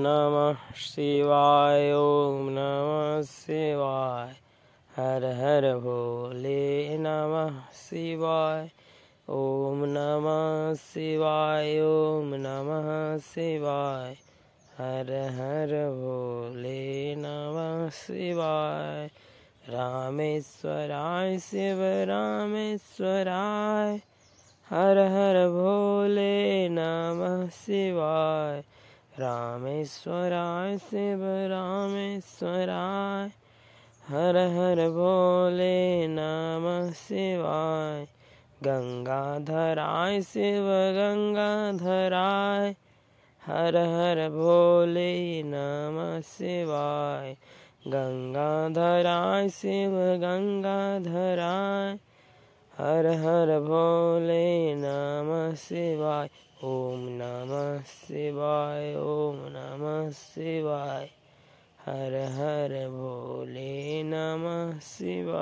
नमः शिवाय ओम नमः शिवाय। हर हर भोले नमः शिवाय ओम नमः शिवाय ओम नमः शिवाय। हर हर भोले नमः शिवाय। रामेश्वराय शिव रामेश्वराय। हर हर भोले नमः शिवाय। रामेश्वराय शिव रामेश्वराय। हर हर भोले नमः शिवाय। गंगाधराय शिव गंगाधराय। हर हर भोले नमः शिवाय। गंगाधराय शिव गंगाधराय। हर हर भोले नमः शिवाय। ओम नमः शिवाय ओम नमः शिवाय। हर हर भोले नमः शिवाय।